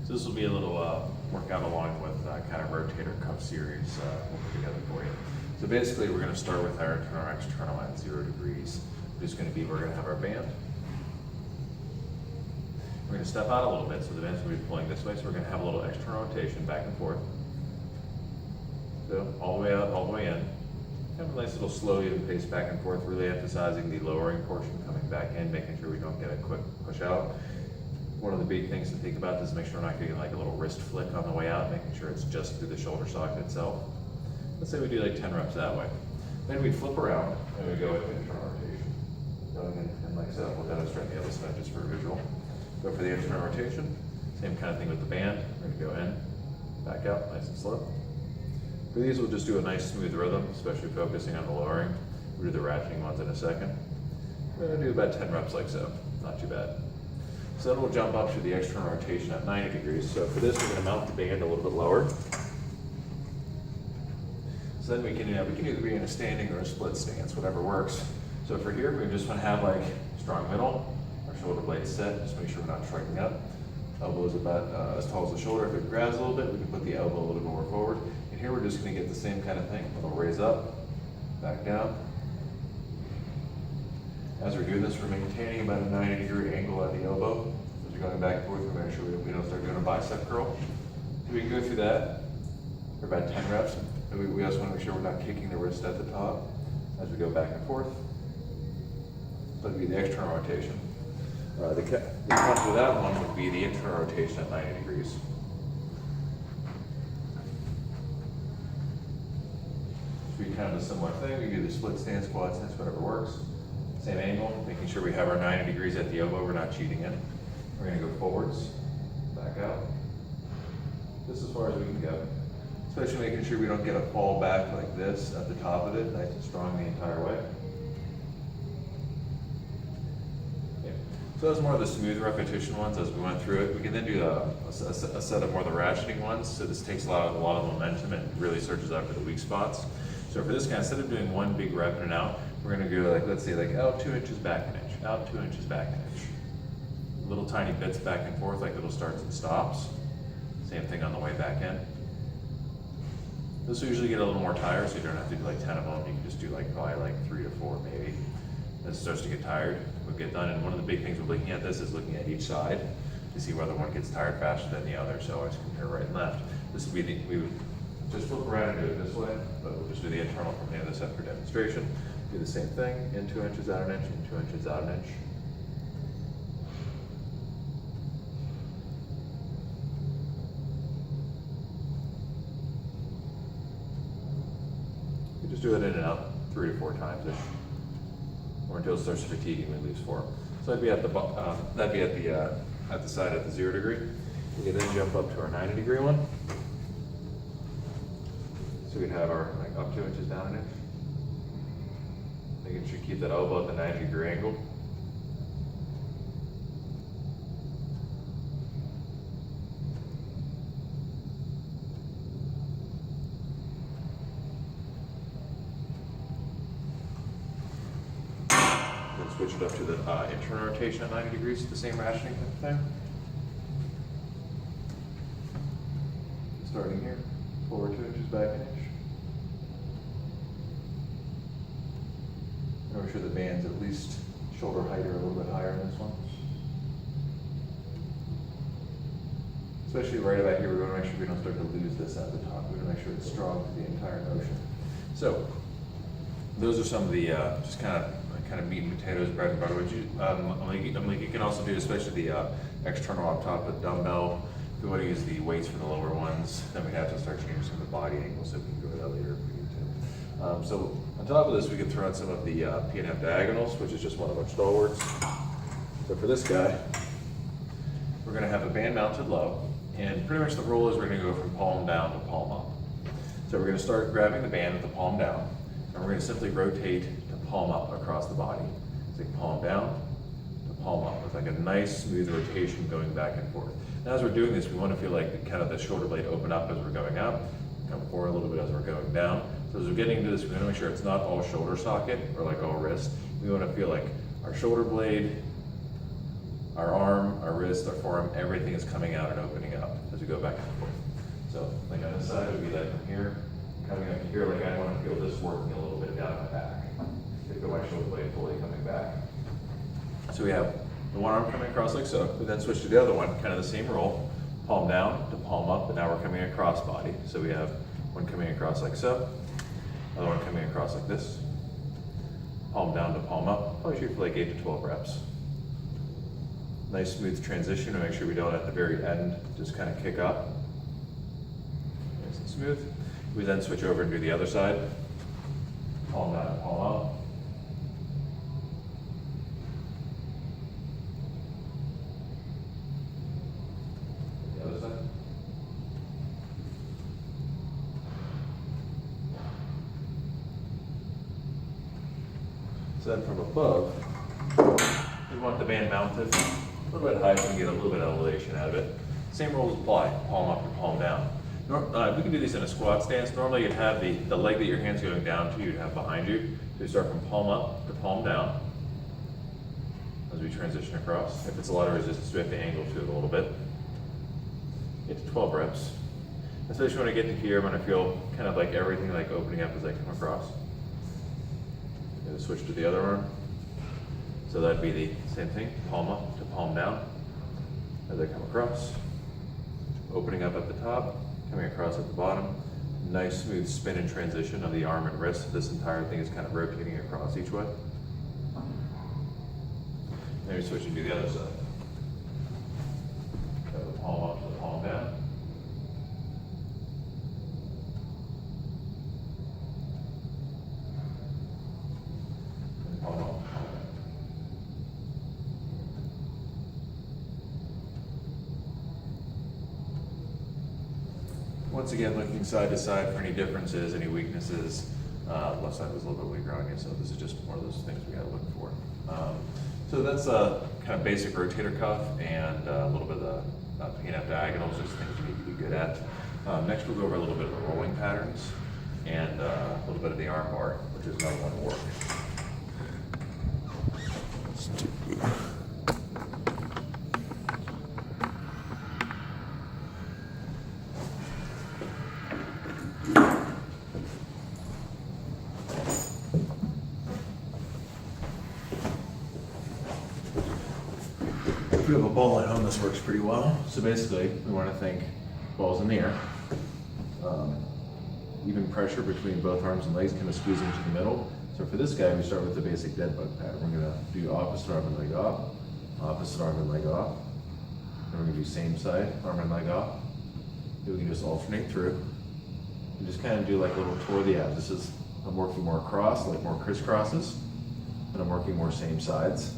So this will be a little workout along with kind of rotator cuff series we'll put together for you. So basically we're going to start with our internal and external at 0 degrees. We're going to have our band. We're going to step out a little bit, so the band's going to be pulling this way, so we're going to have a little external rotation back and forth. So all the way out, all the way in. Have a nice little slow, even pace back and forth, really emphasizing the lowering portion coming back in, making sure we don't get a quick push out. One of the big things to think about is make sure we're not getting like a little wrist flick on the way out, making sure it's just through the shoulder socket itself. Let's say we do like 10 reps that way. Then we flip around and we go into internal rotation. Going in like so. We'll demonstrate the other side just for a visual. Go for the internal rotation. Same kind of thing with the band. We're going to go in, back out, nice and slow. For these, we'll just do a nice smooth rhythm, especially focusing on the lowering. We'll do the ratcheting ones in a second. We're going to do about 10 reps like so. Not too bad. So then we'll jump up to the external rotation at 90 degrees. So for this, we're going to mount the band a little bit lower. So then we can either be in a standing or a split stance, whatever works. So for here, we just want to have like strong middle, our shoulder blades set, just make sure we're not striking up. Elbow is about as tall as the shoulder. If it grabs a little bit, we can put the elbow a little bit more forward. And here we're just going to get the same kind of thing. We'll raise up, back down. As we're doing this, we're maintaining about a 90-degree angle at the elbow. As we're going back and forth, we're making sure we don't start doing a bicep curl. So we can go through that for about 10 reps. And we also want to make sure we're not kicking the wrist at the top as we go back and forth. So that'd be the external rotation. The counter to that one would be the internal rotation at 90 degrees. Should be kind of a similar thing. We do the split stance, quad stance, whatever works. Same angle, making sure we have our 90 degrees at the elbow, we're not cheating in. We're going to go forwards, back out, just as far as we can go. Especially making sure we don't get a fall back like this at the top of it, nice and strong the entire way. Yeah. So that's more of the smooth repetition ones as we went through it. We can then do a set of more of the ratcheting ones. So this takes a lot of momentum and really searches out for the weak spots. So for this guy, instead of doing one big rep in and out, we're going to go like, let's say like out 2 inches, back an inch, out 2 inches, back an inch. Little tiny bits back and forth, like little starts and stops. Same thing on the way back in. This will usually get a little more tired, so you don't have to do like 10 of them. You can just do like probably like 3 to 4 maybe. As it starts to get tired, we'll get done. And one of the big things we're looking at this is looking at each side to see whether one gets tired faster than the other. So always compare right and left. This would be we would just flip around and do it this way, but we'll just do the internal from the other side for demonstration. Do the same thing, in 2 inches, out an inch, in 2 inches, out an inch. You just do it in and out 3 to 4 times-ish, or until it starts fatiguing and leaves 4. So that'd be at the side at the 0 degree. We can then jump up to our 90 degree one. So we'd have our like up 2 inches, down an inch. Making sure you keep that elbow at the 90 degree angle. Then switch it up to the internal rotation at 90 degrees, the same ratcheting type of thing. Starting here, forward 2 inches, back an inch. Make sure the band's at least shoulder height or a little bit higher in this one. Especially right about here, we want to make sure we don't start to lose this at the top. We want to make sure it's strong for the entire motion. So, those are some of the just kind of meat and potatoes, bread and butter. You can also do, especially the external up top with dumbbell. If you want to use the weights for the lower ones, then we have to start changing some of the body angles, so we can go to that later if we need to. So on top of this, we can throw in some of the P&F diagonals, which is just one of our stalwarts. So for this guy, we're going to have a band mounted low, and pretty much the rule is we're going to go from palm down to palm up. So we're going to start grabbing the band with the palm down, and we're going to simply rotate to palm up across the body. So palm down to palm up with like a nice smooth rotation going back and forth. And as we're doing this, we want to feel like kind of the shoulder blade open up as we're going up, come forward a little bit as we're going down. So as we're getting into this, we want to make sure it's not all shoulder socket or like all wrist. We want to feel like our shoulder blade our arm, our wrist, our forearm, everything is coming out and opening up as we go back and forth. So like on this side, it would be like from here, coming up to here, like I want to feel this working a little bit down my back. I feel my shoulder blade fully coming back. So we have the one arm coming across like so. We then switch to the other one, kind of the same roll, palm down to palm up, but now we're coming across body. So we have one coming across like so, other one coming across like this, palm down to palm up. Probably shoot for like 8 to 12 reps. Nice smooth transition to make sure we don't at the very end just kind of kick up. Nice and smooth. We then switch over and do the other side. Palm down to palm up. The other side. So then from above, we want the band mounted a little bit high so we can get a little bit of elevation out of it. Same rules apply, palm up and palm down. We can do these in a squat stance. Normally you'd have the leg that your hand's going down to, you'd have behind you. So you start from palm up to palm down as we transition across. If it's a lot of resistance, we have to angle to it a little bit. Get to 12 reps. Especially when I get to here, I'm going to feel kind of like everything like opening up as I come across. Switch to the other arm. So that'd be the same thing, palm up to palm down as I come across. Opening up at the top, coming across at the bottom. Nice smooth spin and transition of the arm and wrist. This entire thing is kind of rotating across each way. Then we switch to the other side. Got the palm up to the palm down. And palm up, palm down. Once again, looking side to side for any differences, any weaknesses. Left side was a little bit weaker on you, so this is just one of those things we gotta look for. So that's a kind of basic rotator cuff and a little bit of the pain at diagonals, just things you need to be good at. Next we'll go over a little bit of the rolling patterns and a little bit of the arm bar, which is another one to work. If we have a ball at home, this works pretty well. So basically, we want to think balls in the air. Even pressure between both arms and legs, kind of squeeze into the middle. So for this guy, we start with the basic dead bug pattern. We're going to do opposite arm and leg off, opposite arm and leg off. Then we're going to do same side, arm and leg off. Then we can just alternate through. And just kind of do like a little tour of the abs. This is, I'm working more cross, like more crisscrosses, and I'm working more same sides.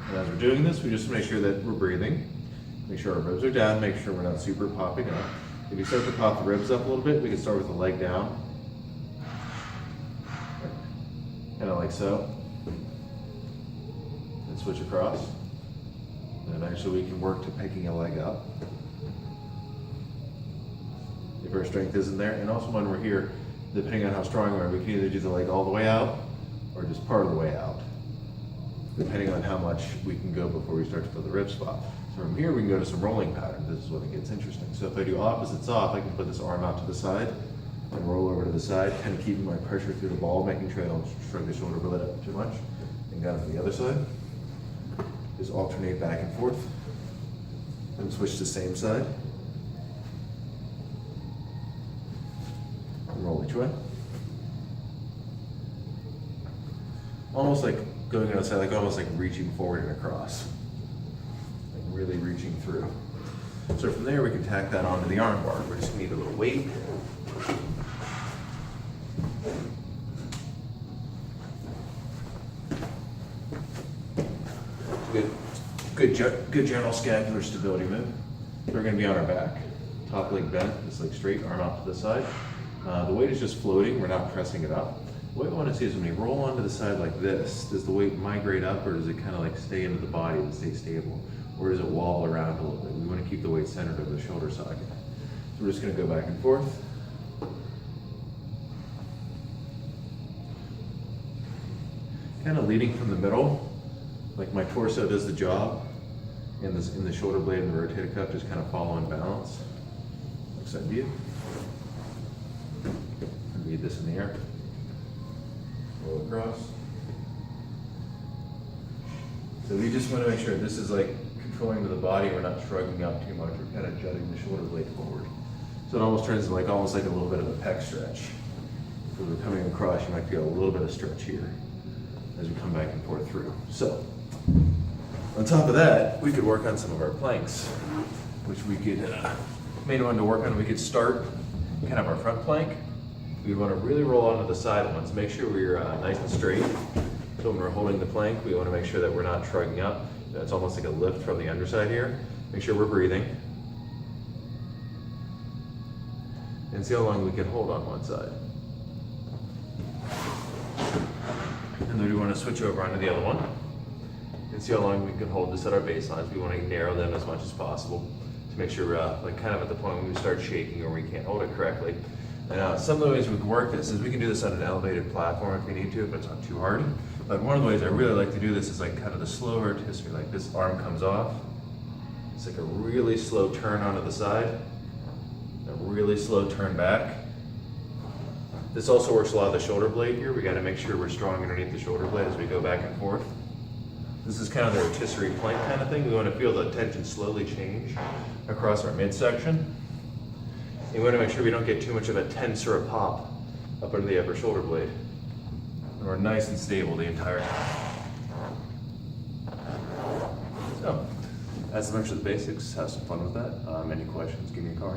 And as we're doing this, we just make sure that we're breathing. Make sure our ribs are down, make sure we're not super popping up. If you start to pop the ribs up a little bit, we can start with the leg down. Kind of like so. And switch across. And eventually we can work to picking a leg up. If our strength isn't there. And also when we're here, depending on how strong we are, we can either do the leg all the way out or just part of the way out, depending on how much we can go before we start to feel the rib spot. So from here we can go to some rolling patterns. This is when it gets interesting. So if I do opposites off, I can put this arm out to the side and roll over to the side, kind of keeping my pressure through the ball, making sure I don't shrug the shoulder blade up too much. And got it to the other side. Just alternate back and forth. Then switch to same side. And roll each way. Almost like going outside, like almost like reaching forward and across. Like really reaching through. So from there we can tack that onto the arm bar. We're just gonna need a little weight. Good general scapular stability move. So we're gonna be on our back. Top leg bent, this leg straight, arm out to the side. The weight is just floating, we're not pressing it up. What we want to see is when you roll onto the side like this, does the weight migrate up or does it kind of like stay into the body and stay stable? Or does it wobble around a little bit? We want to keep the weight centered over the shoulder socket. So we're just going to go back and forth. Kind of leading from the middle, like my torso does the job, and this in the shoulder blade and the rotator cuff just kind of follow in balance. Looks like you. Read this in the air. Roll across. So we just want to make sure this is like controlling with the body. We're not shrugging up too much. We're kind of jutting the shoulder blade forward. So it almost turns into like almost like a little bit of a pec stretch. As we're coming across, you might feel a little bit of stretch here as we come back and forth through. So on top of that, we could work on some of our planks, which we could, main one to work on, we could start kind of our front plank. We want to really roll onto the side ones. Make sure we're nice and straight. So when we're holding the plank, we want to make sure that we're not shrugging up. It's almost like a lift from the underside here. Make sure we're breathing. And see how long we can hold on one side. And then we want to switch over onto the other one. And see how long we can hold to set our baselines. We want to narrow them as much as possible to make sure we're like kind of at the point when we start shaking or we can't hold it correctly. And some of the ways we can work this is we can do this on an elevated platform if we need to, if it's not too hard. But one of the ways I really like to do this is like kind of the slow rotisserie, like this arm comes off. It's like a really slow turn onto the side, a really slow turn back. This also works a lot of the shoulder blade here. We got to make sure we're strong underneath the shoulder blade as we go back and forth. This is kind of the rotisserie plank kind of thing. We want to feel the tension slowly change across our midsection. You want to make sure we don't get too much of a tense or a pop up under the upper shoulder blade. And we're nice and stable the entire time. So, that's a bunch of the basics. Have some fun with that. Any questions, give me a call.